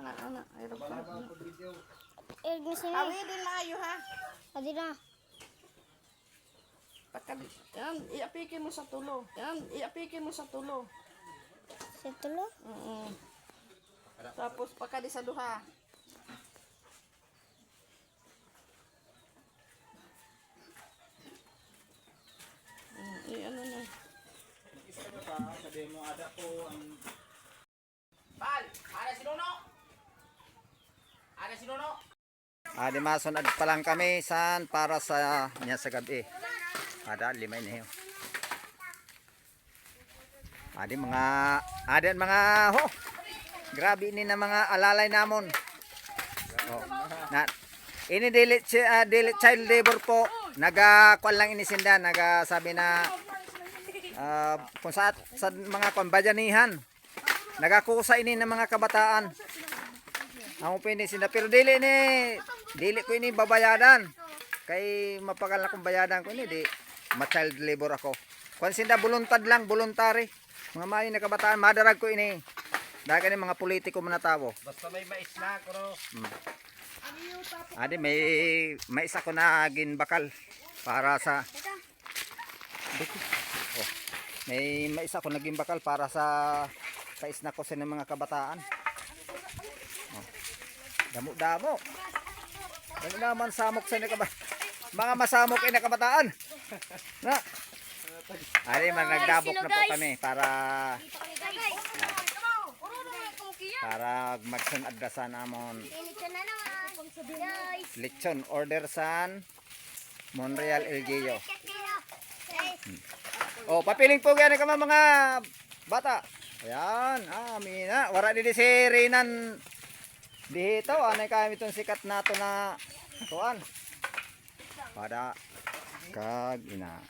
Anak, ayo pa. Awi din maayo ha. Adi na. Pagka yan, iapikin mo sa tulo. Sa tulo. Tapos pagka di sa duha. Ano na. Isa na ba? Sabi mo, ada ko ang... Pal, ada si Nono. Ada si Nono. Di masunod pa lang kami san para sa niya sa gabi. Ada limay na yun. Grabe ini na mga alalay namon. Oh, na ini dili child labor po. Naga-kuan lang inisinda, sabi na kung sa mga konbayanihan. Nagakusa ini ng mga kabataan. Amo pini sinda pero dili ko ini babayadan. Kay mapagal na kong bayadan ko ini di ma-child labor ako. Kung sinda voluntad lang, voluntary. Mga mayo na kabataan, madarag ko ini. Dahil ni mga politiko manatawo. Basta may mais na ko. Adi may mais ako na ginbakal para sa oh, may mais ako na ginbakal para sa kais na ko sa mga kabataan. Oh. Damo-damo. Dami naman samok sa mga masamok ay na kabataan. Na. Adi man nagdabok na po kami para magsunadasan amon lechon order san Monreal LGU. Oh, papiling po gani ka mga bata. Ayan, amina. Wara di si Rinan dito. Anay kami itong sikat nato na tuan. Pada kag ina.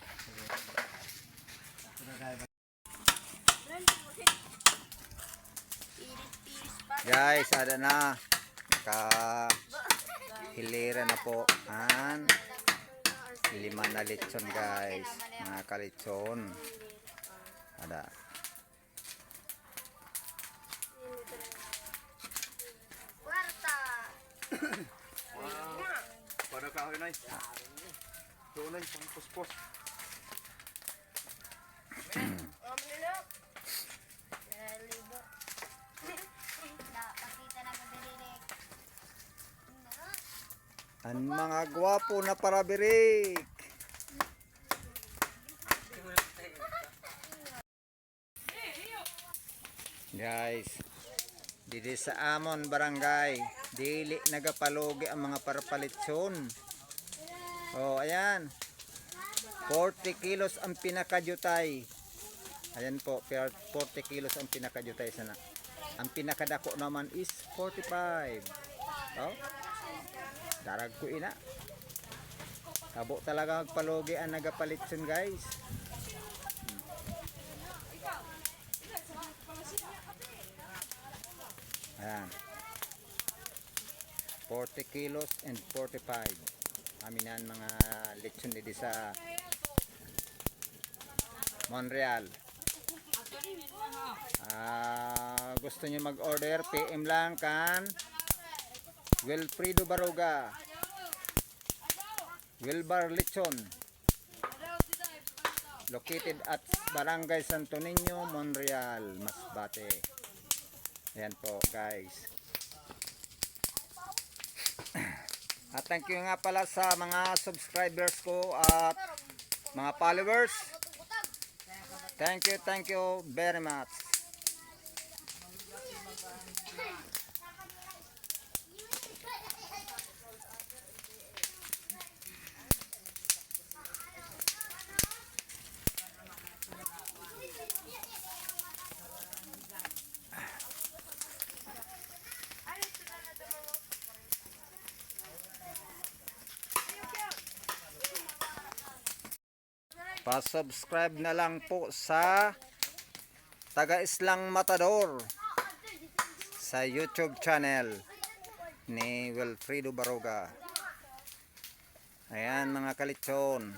Guys, ada na hilera na po an 5 na lechon guys, mga kalechon ada. Pada kahoy na doon na yung puspos. Ang mga gwapo na parabirik. Guys, dito sa amon barangay, dili nagapalugi ang mga parapalitson. Oh, ayan. 40 kilos ang pinakajutay. Ayan po, 40 kilos ang pinakajutay sana. Ang pinakadako naman is 45. Oh. Darag ko ina. Kabo talaga magpalugi ang nagapalitson guys. Ayan. 40 kilos and 45. Aminan mga lechon dito sa Monreal. Gusto niyo mag-order, PM lang kan Wilfredo Baruga, Wilbar Lechon, located at Barangay Santo Niño, Monreal, Masbate. Ayan po guys. At thank you nga pala sa mga subscribers ko at mga followers. Thank you very much. Pa-subscribe na lang po sa Taga Islang Matador sa YouTube channel ni Wilfredo Baruga. Ayan mga kalitsyon.